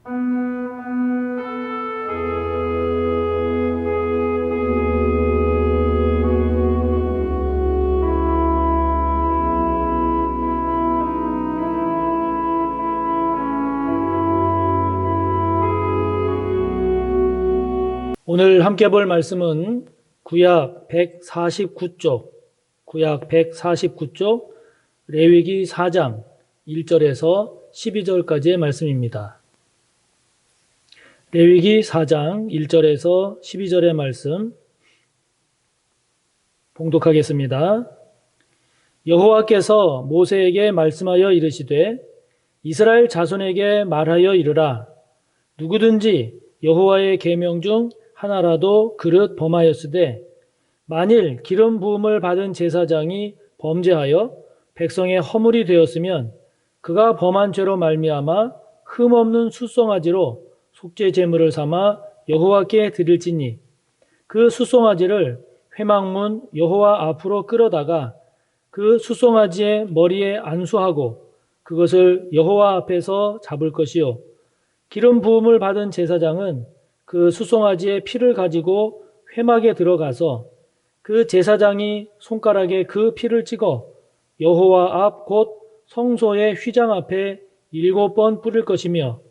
오늘 함께 볼 말씀은 구약 149쪽, 레위기 4장 1절에서 12절까지의 말씀입니다. 레위기 4장 1절에서 12절의 말씀 봉독하겠습니다. 여호와께서 모세에게 말씀하여 이르시되 이스라엘 자손에게 말하여 이르라. 누구든지 여호와의 계명 중 하나라도 그릇 범하였으되 만일 기름 부음을 받은 제사장이 범죄하여 백성의 허물이 되었으면 그가 범한 죄로 말미암아 흠없는 숫송아지로 속죄 제물을 삼아 여호와께 드릴지니 그 숫송아지를 회막문 여호와 앞으로 끌어다가 그 숫송아지의 머리에 안수하고 그것을 여호와 앞에서 잡을 것이요 기름 부음을 받은 제사장은 그 숫송아지의 피를 가지고 회막에 들어가서 그 제사장이 손가락에 그 피를 찍어 여호와 앞 곧 성소의 휘장 앞에 7번 뿌릴 것이며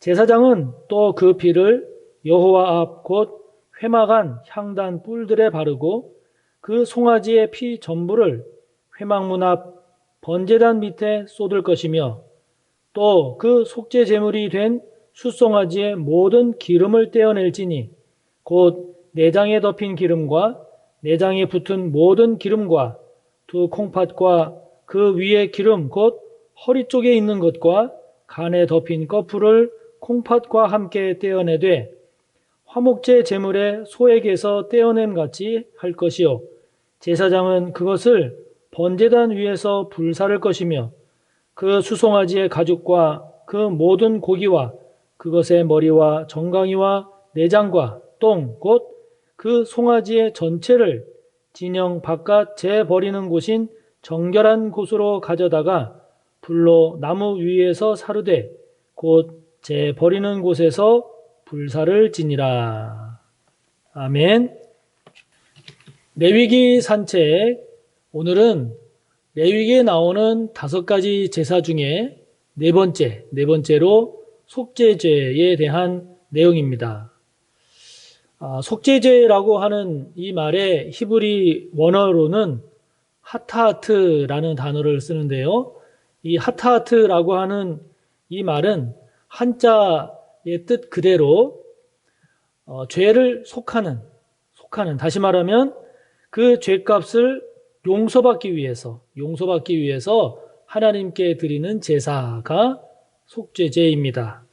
제사장은 또 그 피를 여호와 앞 곧 회막 안 향단 뿔들에 바르고 그 송아지의 피 전부를 회막문 앞 번제단 밑에 쏟을 것이며 또 그 속죄 제물이 된 숫송아지의 모든 기름을 떼어낼지니 곧 내장에 덮인 기름과 내장에 붙은 모든 기름과 두 콩팥과 그 위에 기름 곧 허리 쪽에 있는 것과 간에 덮인 꺼풀을 콩팥과 함께 떼어내되 화목제 제물의 소액에서 떼어냄 같이 할 것이요 제사장은 그것을 번제단 위에서 불사를 것이며 그 수송아지의 가죽과 그 모든 고기와 그것의 머리와 정강이와 내장과 똥 곧 그 송아지의 전체를 진영 바깥 재 버리는 곳인 정결한 곳으로 가져다가 불로 나무 위에서 사르되 곧 재 버리는 곳에서 불사를 지니라. 아멘. 레위기 산책. 오늘은 레위기에 나오는 5가지 제사 중에 네 번째로 속죄제에 대한 내용입니다. 속죄제라고 하는 이 말의 히브리 원어로는 하타하트라는 단어를 쓰는데요. 이 하타하트라고 하는 이 말은 한자의 뜻 그대로 죄를 속하는 다시 말하면 그 죄값을 용서받기 위해서 하나님께 드리는 제사가 속죄제입니다.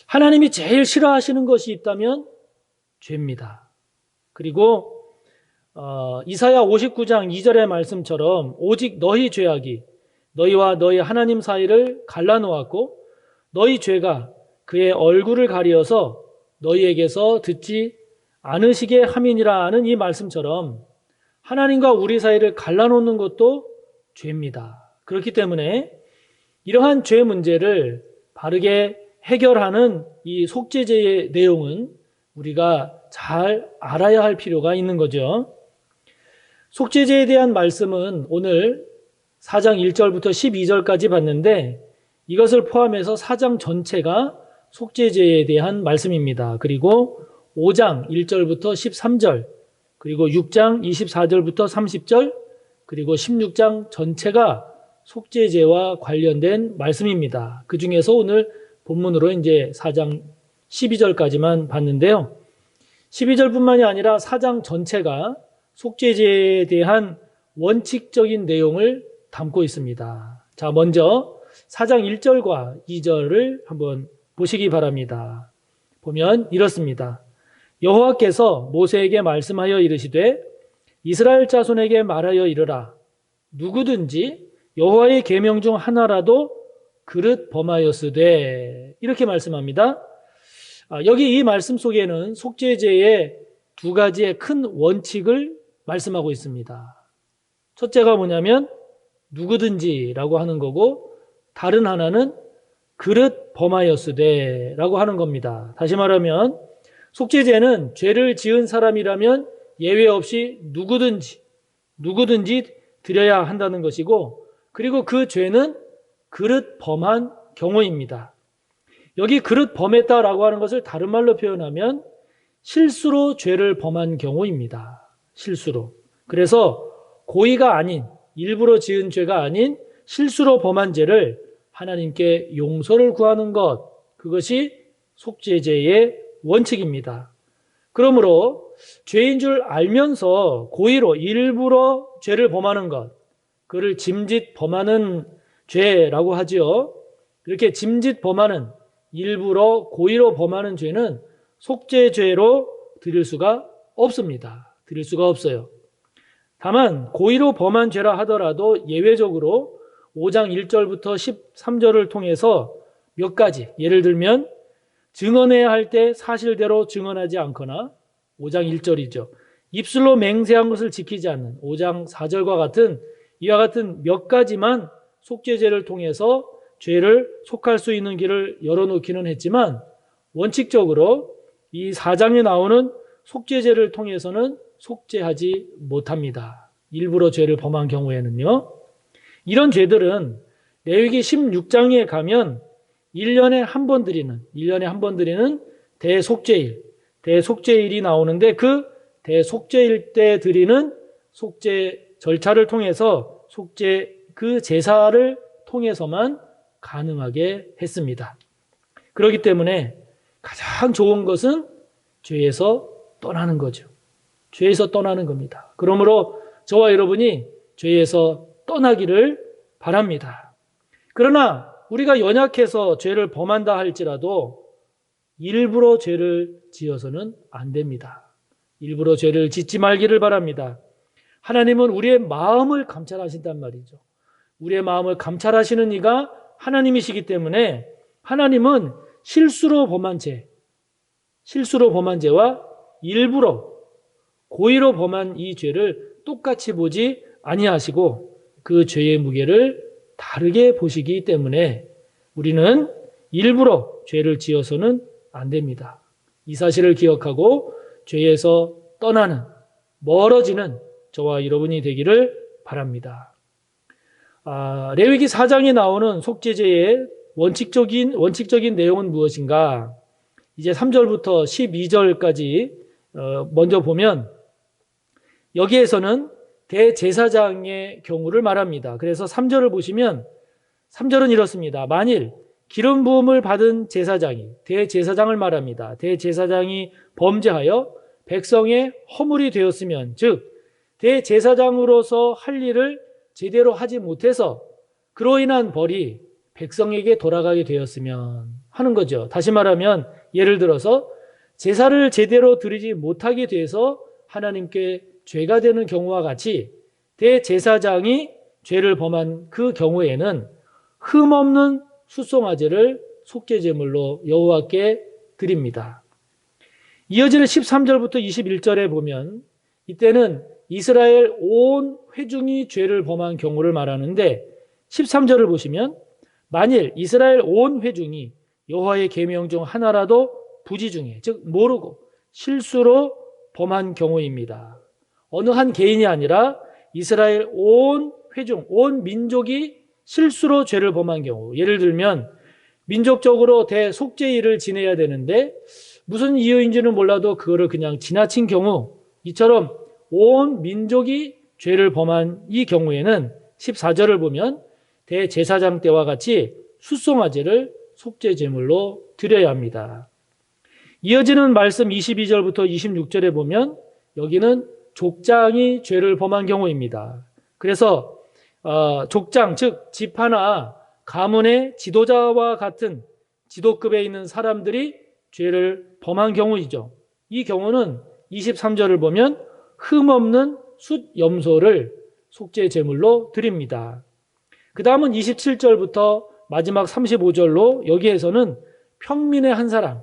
하나님이 제일 싫어하시는 것이 있다면 죄입니다. 그리고 이사야 59장 2절의 말씀처럼 오직 너희 죄악이 너희와 너희 하나님 사이를 갈라놓았고 너희 죄가 그의 얼굴을 가리어서 너희에게서 듣지 않으시게 함이니라 하는 이 말씀처럼 하나님과 우리 사이를 갈라놓는 것도 죄입니다. 그렇기 때문에 이러한 죄 문제를 바르게 해결하는 이 속죄제의 내용은 우리가 잘 알아야 할 필요가 있는 거죠. 속죄제에 대한 말씀은 오늘 4장 1절부터 12절까지 봤는데 이것을 포함해서 4장 전체가 속죄제에 대한 말씀입니다. 그리고 5장 1절부터 13절, 그리고 6장 24절부터 30절, 그리고 16장 전체가 속죄제와 관련된 말씀입니다. 그 중에서 오늘 본문으로 이제 4장 12절까지만 봤는데요. 12절뿐만이 아니라 4장 전체가 속죄제에 대한 원칙적인 내용을 담고 있습니다. 자, 먼저 4장 1절과 2절을 한번 보시기 바랍니다. 보면 이렇습니다. 여호와께서 모세에게 말씀하여 이르시되 이스라엘 자손에게 말하여 이르라. 누구든지 여호와의 계명 중 하나라도 그릇 범하였으되 이렇게 말씀합니다. 여기 이 말씀 속에는 속죄제의 2가지의 큰 원칙을 말씀하고 있습니다. 첫째가 뭐냐면 누구든지라고 하는 거고 다른 하나는 그릇 범하였으되라고 하는 겁니다. 다시 말하면 속죄제는 죄를 지은 사람이라면 예외 없이 누구든지 드려야 한다는 것이고, 그리고 그 죄는 그릇 범한 경우입니다. 여기 그릇 범했다라고 하는 것을 다른 말로 표현하면 실수로 죄를 범한 경우입니다. 실수로. 그래서 고의가 아닌, 일부러 지은 죄가 아닌 실수로 범한 죄를 하나님께 용서를 구하는 것, 그것이 속죄제의 원칙입니다. 그러므로 죄인 줄 알면서 고의로 일부러 죄를 범하는 것, 그를 짐짓 범하는 죄라고 하지요. 이렇게 짐짓 범하는, 일부러 고의로 범하는 죄는 속죄죄로 드릴 수가 없습니다. 드릴 수가 없어요. 다만 고의로 범한 죄라 하더라도 예외적으로 5장 1절부터 13절을 통해서 몇 가지, 예를 들면 증언해야 할 때 사실대로 증언하지 않거나, 5장 1절이죠. 입술로 맹세한 것을 지키지 않는 5장 4절과 같은 이와 같은 몇 가지만 속죄죄를 통해서 죄를 속할 수 있는 길을 열어놓기는 했지만, 원칙적으로 이 4장에 나오는 속죄죄를 통해서는 속죄하지 못합니다. 일부러 죄를 범한 경우에는요. 이런 죄들은 레위기 16장에 가면 1년에 한 번 드리는 대속죄일이 나오는데, 그 대속죄일 때 드리는 속죄 절차를 통해서 속죄 그 제사를 통해서만 가능하게 했습니다. 그렇기 때문에 가장 좋은 것은 죄에서 떠나는 거죠. 죄에서 떠나는 겁니다. 그러므로 저와 여러분이 죄에서 떠나기를 바랍니다. 그러나 우리가 연약해서 죄를 범한다 할지라도 일부러 죄를 지어서는 안 됩니다. 일부러 죄를 짓지 말기를 바랍니다. 하나님은 우리의 마음을 감찰하신단 말이죠. 우리의 마음을 감찰하시는 이가 하나님이시기 때문에 하나님은 실수로 범한 죄와 일부러 고의로 범한 이 죄를 똑같이 보지 아니하시고 그 죄의 무게를 다르게 보시기 때문에 우리는 일부러 죄를 지어서는 안 됩니다. 이 사실을 기억하고 죄에서 떠나는, 멀어지는 저와 여러분이 되기를 바랍니다. 레위기 4장에 나오는 속죄제의 원칙적인 내용은 무엇인가? 이제 3절부터 12절까지 먼저 보면 여기에서는 대제사장의 경우를 말합니다. 그래서 3절을 보시면 3절은 이렇습니다. 만일 기름 부음을 받은 제사장이, 대제사장을 말합니다. 대제사장이 범죄하여 백성의 허물이 되었으면, 즉 대제사장으로서 할 일을 제대로 하지 못해서 그로 인한 벌이 백성에게 돌아가게 되었으면 하는 거죠. 다시 말하면 예를 들어서 제사를 제대로 드리지 못하게 돼서 하나님께 죄가 되는 경우와 같이 대제사장이 죄를 범한 그 경우에는 흠없는 수송아지를 속죄제물로 여호와께 드립니다. 이어지는 13절부터 21절에 보면 이때는 이스라엘 온 회중이 죄를 범한 경우를 말하는데 13절을 보시면 만일 이스라엘 온 회중이 여호와의 계명 중 하나라도 부지 중에, 즉 모르고 실수로 범한 경우입니다. 어느 한 개인이 아니라 이스라엘 온 회중, 온 민족이 실수로 죄를 범한 경우, 예를 들면 민족적으로 대속죄일을 지내야 되는데 무슨 이유인지는 몰라도 그거를 그냥 지나친 경우, 이처럼 온 민족이 죄를 범한 이 경우에는 14절을 보면 대제사장 때와 같이 숫송아지를 속죄제물로 드려야 합니다. 이어지는 말씀 22절부터 26절에 보면 여기는 족장이 죄를 범한 경우입니다. 그래서 족장, 즉 지파나 가문의 지도자와 같은 지도급에 있는 사람들이 죄를 범한 경우이죠. 이 경우는 23절을 보면 흠없는 숫염소를 속죄제물로 드립니다. 그 다음은 27절부터 마지막 35절로 여기에서는 평민의 한 사람,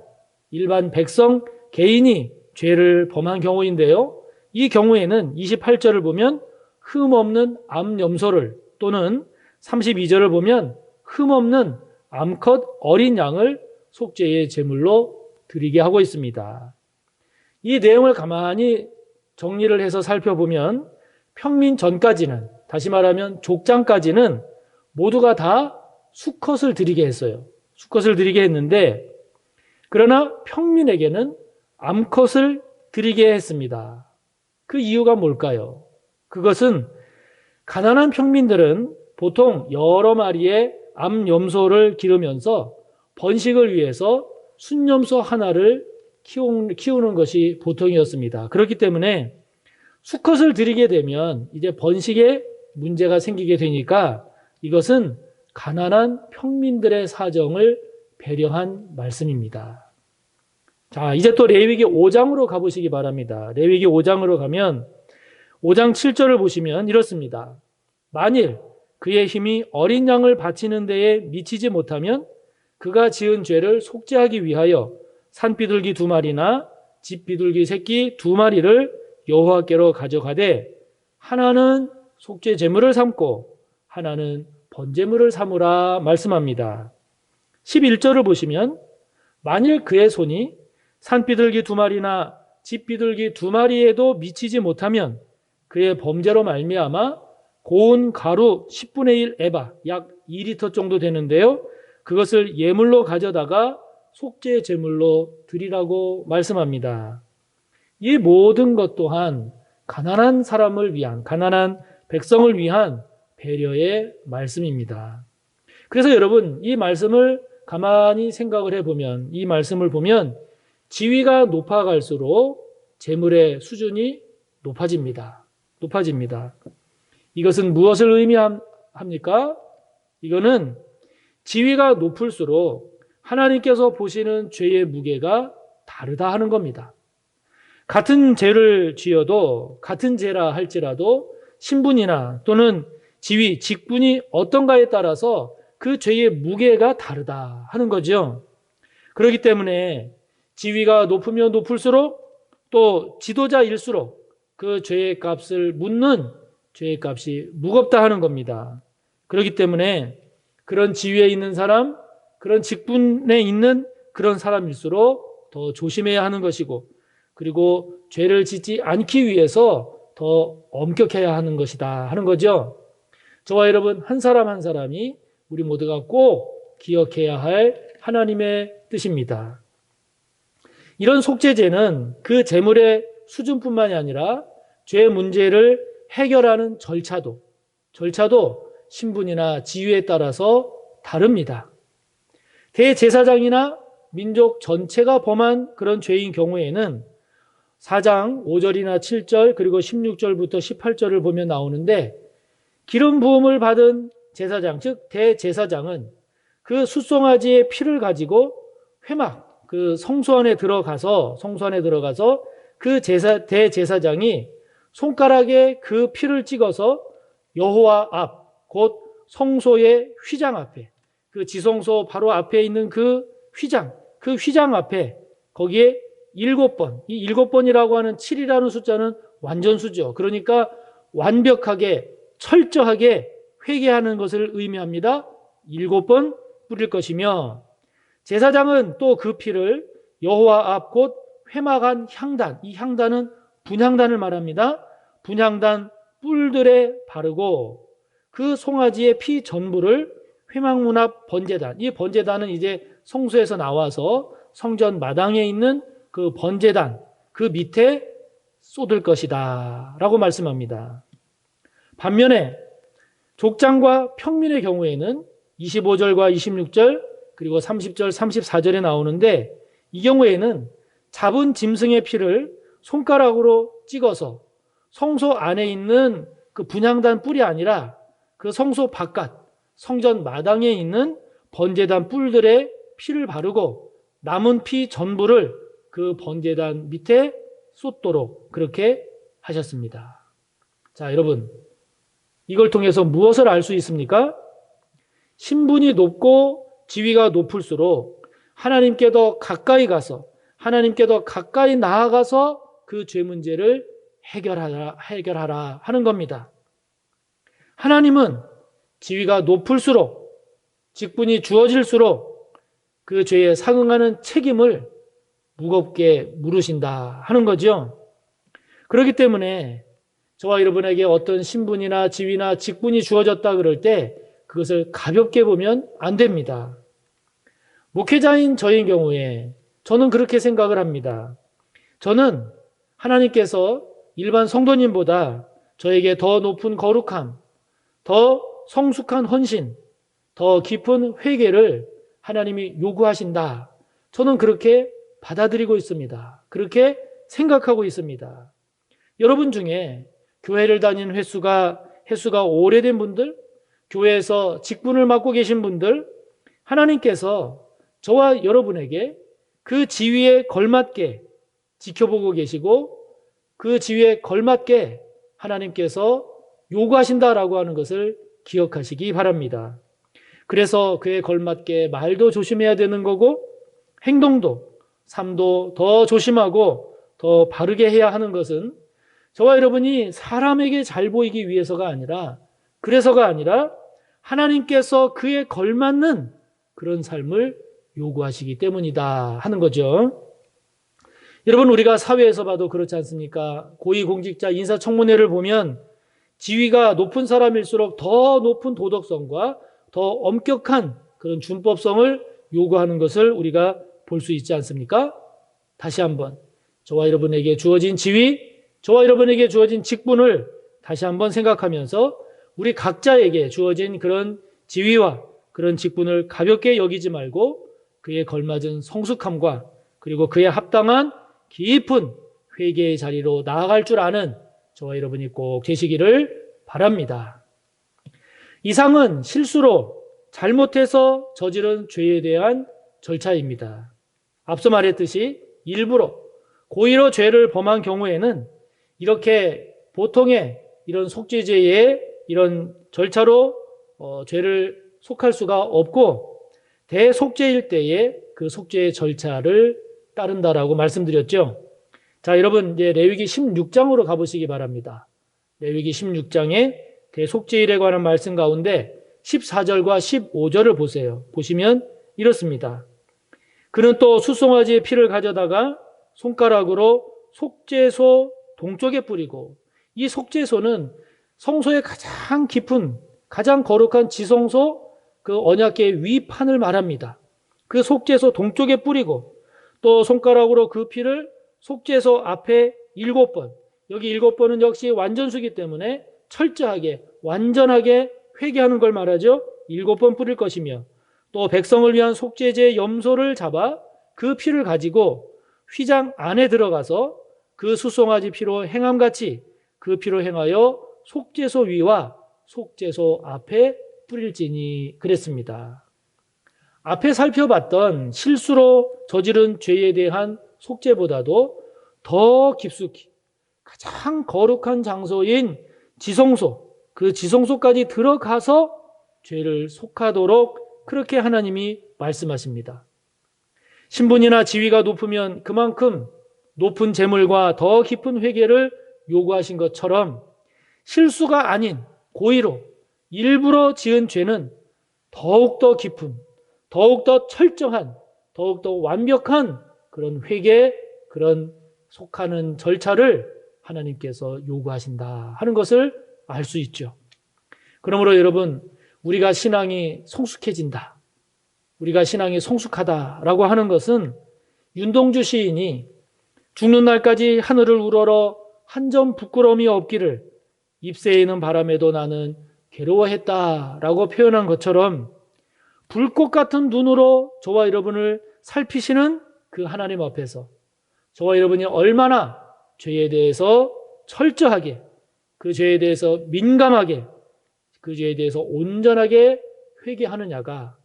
일반 백성 개인이 죄를 범한 경우인데요. 이 경우에는 28절을 보면 흠없는 암염소를, 또는 32절을 보면 흠없는 암컷 어린 양을 속죄의 제물로 드리게 하고 있습니다. 이 내용을 가만히 정리를 해서 살펴보면 평민 전까지는, 다시 말하면 족장까지는 모두가 다 수컷을 드리게 했어요. 수컷을 드리게 했는데, 그러나 평민에게는 암컷을 드리게 했습니다. 그 이유가 뭘까요? 그것은 가난한 평민들은 보통 여러 마리의 암염소를 기르면서 번식을 위해서 순염소 하나를 키우는 것이 보통이었습니다. 그렇기 때문에 수컷을 드리게 되면 이제 번식에 문제가 생기게 되니까 이것은 가난한 평민들의 사정을 배려한 말씀입니다. 자, 이제 또 레위기 5장으로 가보시기 바랍니다. 레위기 5장으로 가면 5장 7절을 보시면 이렇습니다. 만일 그의 힘이 어린 양을 바치는 데에 미치지 못하면 그가 지은 죄를 속죄하기 위하여 산비둘기 2마리나 집비둘기 새끼 2마리를 여호와께로 가져가되 하나는 속죄 제물을 삼고 하나는 번제물을 삼으라 말씀합니다. 11절을 보시면 만일 그의 손이 산비둘기 2마리나 집비둘기 2마리에도 미치지 못하면 그의 범죄로 말미암아 고운 가루 10분의 1 에바 약 2리터 정도 되는데요. 그것을 예물로 가져다가 속죄 제물로 드리라고 말씀합니다. 이 모든 것 또한 가난한 사람을 위한, 가난한 백성을 위한 배려의 말씀입니다. 그래서 여러분, 이 말씀을 가만히 생각을 해보면, 이 말씀을 보면 지위가 높아갈수록 재물의 수준이 높아집니다. 이것은 무엇을 의미합니까? 이거는 지위가 높을수록 하나님께서 보시는 죄의 무게가 다르다 하는 겁니다. 같은 죄를 지어도, 같은 죄라 할지라도 신분이나 또는 지위, 직분이 어떤가에 따라서 그 죄의 무게가 다르다 하는 거죠. 그렇기 때문에 지위가 높으면 높을수록 또 지도자일수록 그 죄의 값을 묻는 죄의 값이 무겁다 하는 겁니다. 그렇기 때문에 그런 지위에 있는 사람, 그런 직분에 있는 그런 사람일수록 더 조심해야 하는 것이고, 그리고 죄를 짓지 않기 위해서 더 엄격해야 하는 것이다 하는 거죠. 저와 여러분 한 사람 한 사람이 우리 모두가 꼭 기억해야 할 하나님의 뜻입니다. 이런 속죄제는 그 제물의 수준뿐만이 아니라 죄 문제를 해결하는 절차도 신분이나 지위에 따라서 다릅니다. 대제사장이나 민족 전체가 범한 그런 죄인 경우에는 4장 5절이나 7절 그리고 16절부터 18절을 보면 나오는데, 기름 부음을 받은 제사장, 즉 대제사장은 그 숫송아지의 피를 가지고 회막, 그 성소 안에 들어가서 그 대제사장이 손가락에 그 피를 찍어서 여호와 앞, 곧 성소의 휘장 앞에, 그 지성소 바로 앞에 있는 그 휘장 앞에, 거기에 7번, 이 7번이라고 하는 7이라는 숫자는 완전수죠. 그러니까 완벽하게 철저하게 회개하는 것을 의미합니다. 7번 뿌릴 것이며, 제사장은 또 그 피를 여호와 앞 곧 회막한 향단, 이 향단은 분향단을 말합니다. 분향단 뿔들에 바르고 그 송아지의 피 전부를 회막문 앞 번제단, 이 번제단은 이제 성소에서 나와서 성전 마당에 있는 그 번제단 그 밑에 쏟을 것이다 라고 말씀합니다. 반면에 족장과 평민의 경우에는 25절과 26절 그리고 30절, 34절에 나오는데, 이 경우에는 잡은 짐승의 피를 손가락으로 찍어서 성소 안에 있는 그 분향단 뿔이 아니라 그 성소 바깥 성전 마당에 있는 번제단 뿔들에 피를 바르고 남은 피 전부를 그 번제단 밑에 쏟도록 그렇게 하셨습니다. 자, 여러분, 이걸 통해서 무엇을 알 수 있습니까? 신분이 높고 지위가 높을수록 하나님께 더 가까이 가서, 하나님께 더 가까이 나아가서 그 죄 문제를 해결하라 하는 겁니다. 하나님은 지위가 높을수록 직분이 주어질수록 그 죄에 상응하는 책임을 무겁게 물으신다 하는 거죠. 그렇기 때문에 저와 여러분에게 어떤 신분이나 지위나 직분이 주어졌다 그럴 때 그것을 가볍게 보면 안 됩니다. 목회자인 저의 경우에 저는 그렇게 생각을 합니다. 저는 하나님께서 일반 성도님보다 저에게 더 높은 거룩함, 더 성숙한 헌신, 더 깊은 회개를 하나님이 요구하신다. 저는 그렇게 받아들이고 있습니다. 그렇게 생각하고 있습니다. 여러분 중에 교회를 다니는 횟수가 오래된 분들, 교회에서 직분을 맡고 계신 분들, 하나님께서 저와 여러분에게 그 지위에 걸맞게 지켜보고 계시고 그 지위에 걸맞게 하나님께서 요구하신다라고 하는 것을 기억하시기 바랍니다. 그래서 그에 걸맞게 말도 조심해야 되는 거고 행동도, 삶도 더 조심하고 더 바르게 해야 하는 것은 저와 여러분이 사람에게 잘 보이기 위해서가 아니라 그래서가 아니라 하나님께서 그에 걸맞는 그런 삶을 요구하시기 때문이다 하는 거죠. 여러분 우리가 사회에서 봐도 그렇지 않습니까? 고위공직자 인사청문회를 보면 지위가 높은 사람일수록 더 높은 도덕성과 더 엄격한 그런 준법성을 요구하는 것을 우리가 볼 수 있지 않습니까? 다시 한번 저와 여러분에게 주어진 지위, 저와 여러분에게 주어진 직분을 다시 한번 생각하면서 우리 각자에게 주어진 그런 지위와 그런 직분을 가볍게 여기지 말고 그에 걸맞은 성숙함과 그리고 그에 합당한 깊은 회개의 자리로 나아갈 줄 아는 저와 여러분이 꼭 되시기를 바랍니다. 이상은 실수로 잘못해서 저지른 죄에 대한 절차입니다. 앞서 말했듯이 일부러 고의로 죄를 범한 경우에는 이렇게 보통의 이런 속죄죄의 이런 절차로 죄를 속할 수가 없고 대속죄일 때에 그 속죄의 절차를 따른다라고 말씀드렸죠. 자, 여러분 이제 레위기 16장으로 가보시기 바랍니다. 레위기 16장에 대속죄일에 관한 말씀 가운데 14절과 15절을 보세요. 보시면 이렇습니다. 그는 또 숫송아지의 피를 가져다가 손가락으로 속죄소 동쪽에 뿌리고, 이 속죄소는 성소의 가장 깊은 가장 거룩한 지성소 그 언약궤의 위판을 말합니다. 그 속죄소 동쪽에 뿌리고 또 손가락으로 그 피를 속죄소 앞에 7번, 여기 7번은 역시 완전수기 때문에 철저하게 완전하게 회개하는 걸 말하죠. 7번 뿌릴 것이며 또 백성을 위한 속죄제의 염소를 잡아 그 피를 가지고 휘장 안에 들어가서 그 숫송아지 피로 행함같이 그 피로 행하여 속죄소 위와 속죄소 앞에 뿌릴지니 그랬습니다. 앞에 살펴봤던 실수로 저지른 죄에 대한 속죄보다도 더 깊숙이 가장 거룩한 장소인 지성소, 그 지성소까지 들어가서 죄를 속하도록 그렇게 하나님이 말씀하십니다. 신분이나 지위가 높으면 그만큼 높은 재물과 더 깊은 회개를 요구하신 것처럼 실수가 아닌 고의로 일부러 지은 죄는 더욱더 깊은, 더욱더 철저한, 더욱더 완벽한 그런 회개, 그런 속하는 절차를 하나님께서 요구하신다 하는 것을 알 수 있죠. 그러므로 여러분, 우리가 신앙이 성숙해진다, 우리가 신앙이 성숙하다라고 하는 것은 윤동주 시인이 죽는 날까지 하늘을 우러러 한 점 부끄러움이 없기를 잎새이는 바람에도 나는 괴로워했다라고 표현한 것처럼 불꽃 같은 눈으로 저와 여러분을 살피시는 그 하나님 앞에서 저와 여러분이 얼마나 죄에 대해서 철저하게, 그 죄에 대해서 민감하게, 그 죄에 대해서 온전하게 회개하느냐가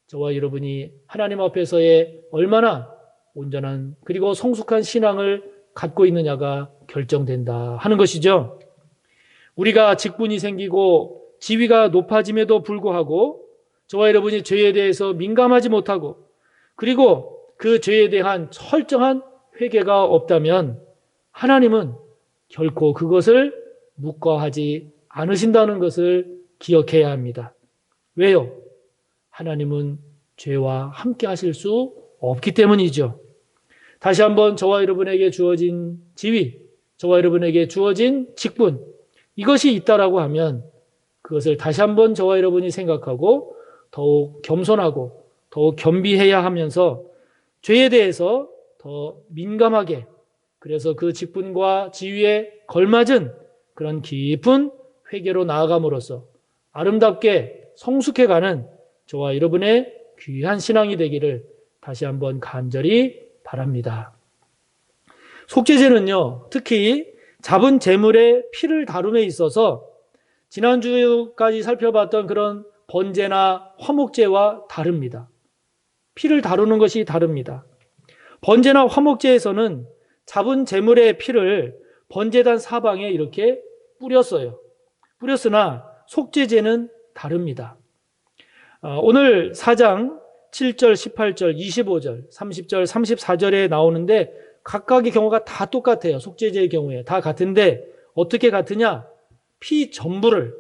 저와 여러분이 하나님 앞에서의 얼마나 온전한 그리고 성숙한 신앙을 갖고 있느냐가 결정된다 하는 것이죠. 우리가 직분이 생기고 지위가 높아짐에도 불구하고 저와 여러분이 죄에 대해서 민감하지 못하고 그리고 그 죄에 대한 철저한 회개가 없다면 하나님은 결코 그것을 묵과하지 않으신다는 것을 기억해야 합니다. 왜요? 하나님은 죄와 함께 하실 수 없기 때문이죠. 다시 한번 저와 여러분에게 주어진 지위, 저와 여러분에게 주어진 직분, 이것이 있다라고 하면 그것을 다시 한번 저와 여러분이 생각하고 더욱 겸손하고 더욱 겸비해야 하면서 죄에 대해서 더 민감하게, 그래서 그 직분과 지위에 걸맞은 그런 깊은 회개로 나아감으로써 아름답게 성숙해가는 저와 여러분의 귀한 신앙이 되기를 다시 한번 간절히 바랍니다. 속죄제는요, 특히 잡은 제물의 피를 다룸에 있어서 지난주까지 살펴봤던 그런 번제나 화목제와 다릅니다. 피를 다루는 것이 다릅니다. 번제나 화목제에서는 잡은 제물의 피를 번제단 사방에 이렇게 뿌렸어요. 뿌렸으나 속죄제는 다릅니다. 오늘 4장 7절, 18절, 25절, 30절, 34절에 나오는데 각각의 경우가 다 똑같아요. 속죄제의 경우에 다 같은데 어떻게 같으냐? 피 전부를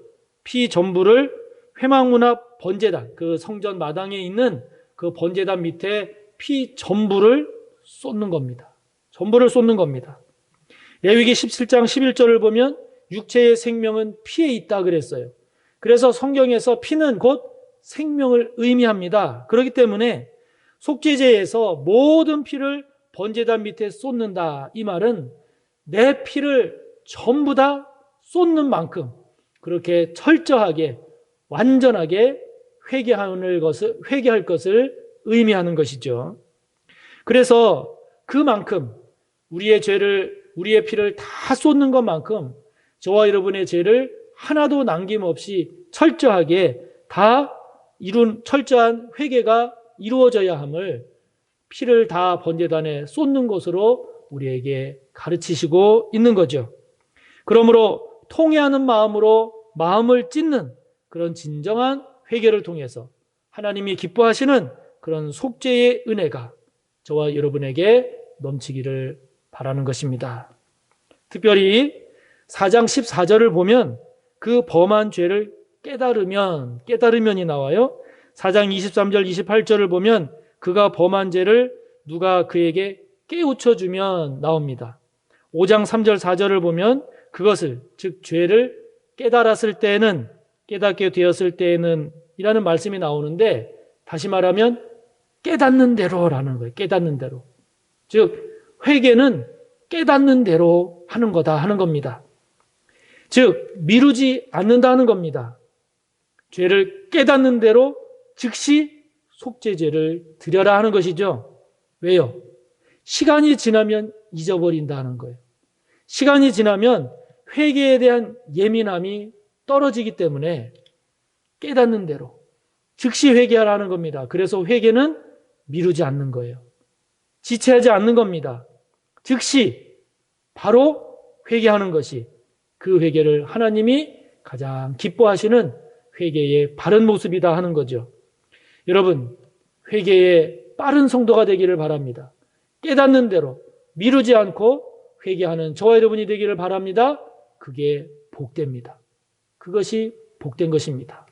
회막문 앞 번제단, 그 성전 마당에 있는 그 번제단 밑에 피 전부를 쏟는 겁니다. 전부를 쏟는 겁니다. 레위기 17장 11절을 보면 육체의 생명은 피에 있다 그랬어요. 그래서 성경에서 피는 곧 생명을 의미합니다. 그렇기 때문에 속죄제에서 모든 피를 번제단 밑에 쏟는다. 이 말은 내 피를 전부 다 쏟는 만큼 그렇게 철저하게 완전하게 회개할 것을 의미하는 것이죠. 그래서 그만큼 우리의 피를 다 쏟는 것만큼 저와 여러분의 죄를 하나도 남김없이 철저하게 다 철저한 회개가 이루어져야 함을 피를 다 번제단에 쏟는 것으로 우리에게 가르치시고 있는 거죠. 그러므로 통회하는 마음으로 마음을 찢는 그런 진정한 회개를 통해서 하나님이 기뻐하시는 그런 속죄의 은혜가 저와 여러분에게 넘치기를 바라는 것입니다. 특별히 4장 14절을 보면 그 범한 죄를 깨달으면이 나와요. 4장 23절 28절을 보면 그가 범한 죄를 누가 그에게 깨우쳐주면 나옵니다. 5장 3절 4절을 보면 그것을, 즉 죄를 깨달았을 때에는, 깨닫게 되었을 때에는 이라는 말씀이 나오는데, 다시 말하면 깨닫는 대로라는 거예요. 깨닫는 대로. 즉 회개는 깨닫는 대로 하는 거다 하는 겁니다. 즉 미루지 않는다는 겁니다. 죄를 깨닫는 대로 즉시 속죄제를 드려라 하는 것이죠. 왜요? 시간이 지나면 잊어버린다는 거예요. 시간이 지나면 회개에 대한 예민함이 떨어지기 때문에 깨닫는 대로 즉시 회개하라는 겁니다. 그래서 회개는 미루지 않는 거예요. 지체하지 않는 겁니다. 즉시 바로 회개하는 것이 그 회개를 하나님이 가장 기뻐하시는 회개의 바른 모습이다 하는 거죠. 여러분, 회개의 빠른 성도가 되기를 바랍니다. 깨닫는 대로 미루지 않고 회개하는 저와 여러분이 되기를 바랍니다. 그게 복됩니다. 그것이 복된 것입니다.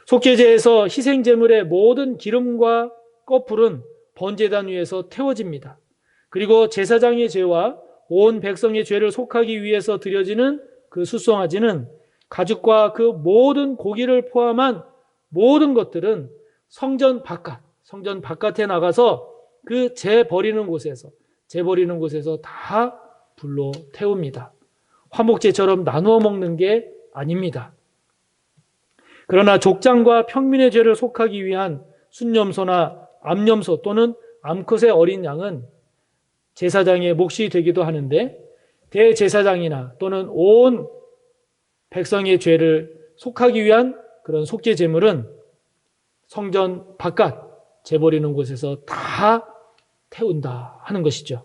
속죄제에서 희생제물의 모든 기름과 꺼풀은 번제단 위에서 태워집니다. 그리고 제사장의 죄와 온 백성의 죄를 속하기 위해서 드려지는 그 수송아지는 가죽과 그 모든 고기를 포함한 모든 것들은 성전 바깥에 나가서 그 재 버리는 곳에서 다 불로 태웁니다. 화목제처럼 나누어 먹는 게 아닙니다. 그러나 족장과 평민의 죄를 속하기 위한 순염소나 암염소 또는 암컷의 어린 양은 제사장의 몫이 되기도 하는데, 대제사장이나 또는 온 백성의 죄를 속하기 위한 그런 속죄 제물은 성전 바깥 재버리는 곳에서 다 태운다 하는 것이죠.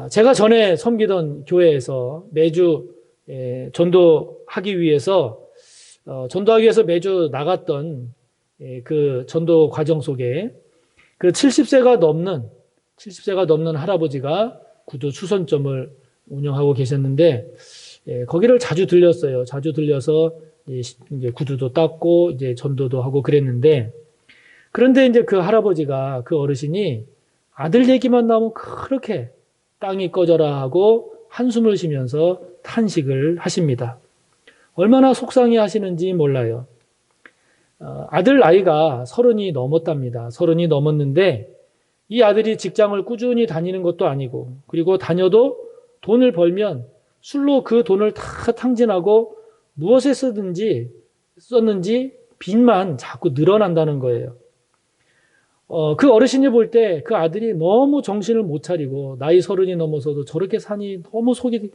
제가 전에 섬기던 교회에서 매주 전도하기 위해서 매주 나갔던 그 전도 과정 속에 그 70세가 넘는 할아버지가 구두 추선점을 운영하고 계셨는데 거기를 자주 들렸어요. 자주 들려서 이제 구두도 닦고 이제 전도도 하고 그랬는데, 그런데 이제 그 할아버지가, 그 어르신이 아들 얘기만 나오면 그렇게 땅이 꺼져라 하고 한숨을 쉬면서 탄식을 하십니다. 얼마나 속상해 하시는지 몰라요. 아들 나이가 30이 넘었답니다. 30이 넘었는데 이 아들이 직장을 꾸준히 다니는 것도 아니고, 그리고 다녀도 돈을 벌면 술로 그 돈을 다 탕진하고 무엇에 썼는지 빚만 자꾸 늘어난다는 거예요. 그 어르신이 볼 때 그 아들이 너무 정신을 못 차리고 나이 30이 넘어서도 저렇게 사니 너무 속이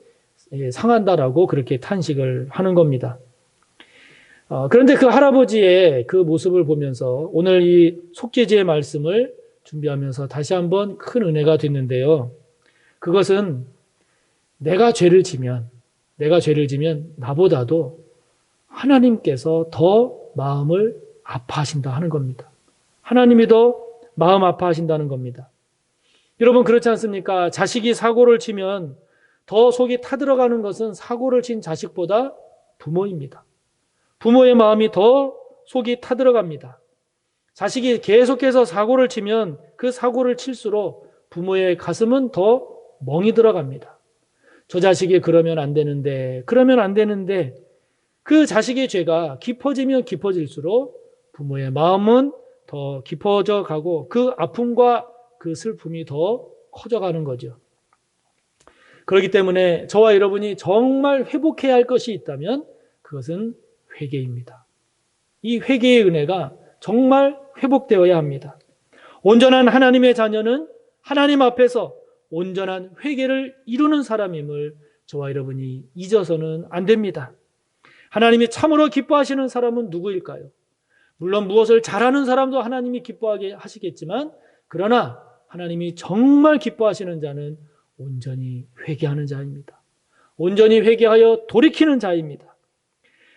상한다라고 그렇게 탄식을 하는 겁니다. 그런데 그 할아버지의 그 모습을 보면서 오늘 이 속죄제의 말씀을 준비하면서 다시 한번 큰 은혜가 됐는데요. 그것은 내가 죄를 지면 나보다도 하나님께서 더 마음을 아파하신다 하는 겁니다. 하나님이 더 마음 아파하신다는 겁니다. 여러분 그렇지 않습니까? 자식이 사고를 치면 더 속이 타들어가는 것은 사고를 친 자식보다 부모입니다. 부모의 마음이 더 속이 타들어갑니다. 자식이 계속해서 사고를 치면 그 사고를 칠수록 부모의 가슴은 더 멍이 들어갑니다. 저 자식이 그러면 안 되는데 그 자식의 죄가 깊어지면 깊어질수록 부모의 마음은 더 깊어져 가고 그 아픔과 그 슬픔이 더 커져가는 거죠. 그렇기 때문에 저와 여러분이 정말 회복해야 할 것이 있다면 그것은 회개입니다. 이 회개의 은혜가 정말 회복되어야 합니다. 온전한 하나님의 자녀는 하나님 앞에서 온전한 회개를 이루는 사람임을 저와 여러분이 잊어서는 안 됩니다. 하나님이 참으로 기뻐하시는 사람은 누구일까요? 물론 무엇을 잘하는 사람도 하나님이 기뻐하게 하시겠지만, 그러나 하나님이 정말 기뻐하시는 자는 온전히 회개하는 자입니다. 온전히 회개하여 돌이키는 자입니다.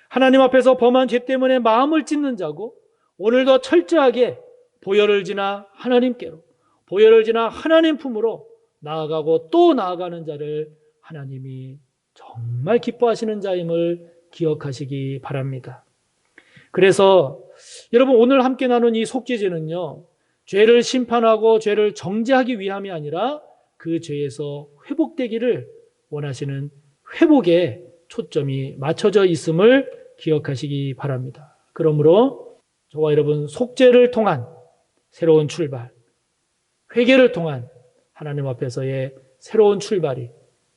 하나님 앞에서 범한 죄 때문에 마음을 찢는 자고, 오늘도 철저하게 보혈을 지나 하나님께로, 보혈을 지나 하나님 품으로 나아가고 또 나아가는 자를 하나님이 정말 기뻐하시는 자임을 기억하시기 바랍니다. 그래서 여러분 오늘 함께 나눈 이 속죄제는요, 죄를 심판하고 죄를 정죄하기 위함이 아니라 그 죄에서 회복되기를 원하시는 회복에 초점이 맞춰져 있음을 기억하시기 바랍니다. 그러므로 저와 여러분 속죄를 통한 새로운 출발, 회개를 통한 하나님 앞에서의 새로운 출발이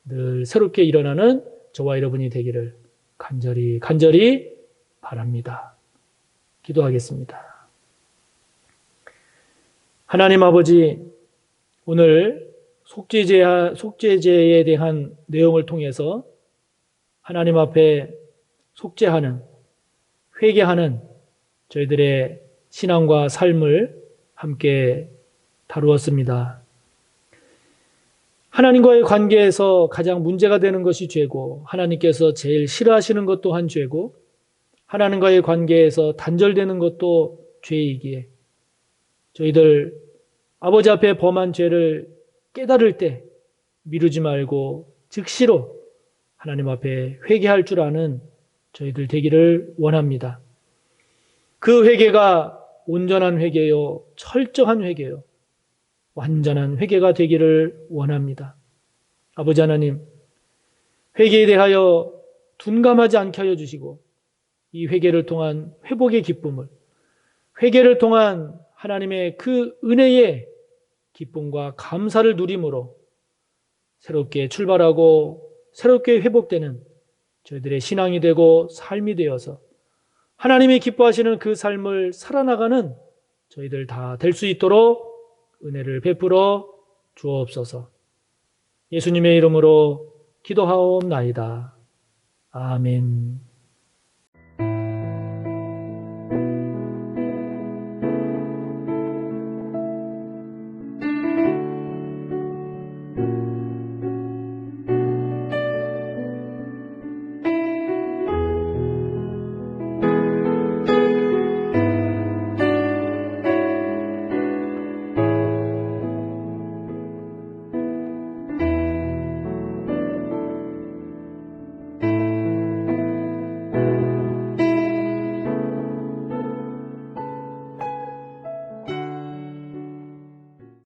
늘 새롭게 일어나는 저와 여러분이 되기를 간절히 바랍니다. 기도하겠습니다. 하나님 아버지, 오늘 속죄제에 대한 내용을 통해서 하나님 앞에 속죄하는, 회개하는 저희들의 신앙과 삶을 함께 다루었습니다. 하나님과의 관계에서 가장 문제가 되는 것이 죄고, 하나님께서 제일 싫어하시는 것 또한 죄고, 하나님과의 관계에서 단절되는 것도 죄이기에 저희들 아버지 앞에 범한 죄를 깨달을 때 미루지 말고 즉시로 하나님 앞에 회개할 줄 아는 저희들 되기를 원합니다. 그 회개가 온전한 회개요, 철저한 회개요, 완전한 회개가 되기를 원합니다. 아버지 하나님, 회개에 대하여 둔감하지 않게 하여 주시고, 이 회개를 통한 회복의 기쁨을, 회개를 통한 하나님의 그 은혜의 기쁨과 감사를 누림으로 새롭게 출발하고 새롭게 회복되는 저희들의 신앙이 되고 삶이 되어서 하나님이 기뻐하시는 그 삶을 살아나가는 저희들 다 될 수 있도록 은혜를 베풀어 주옵소서. 예수님의 이름으로 기도하옵나이다. 아멘.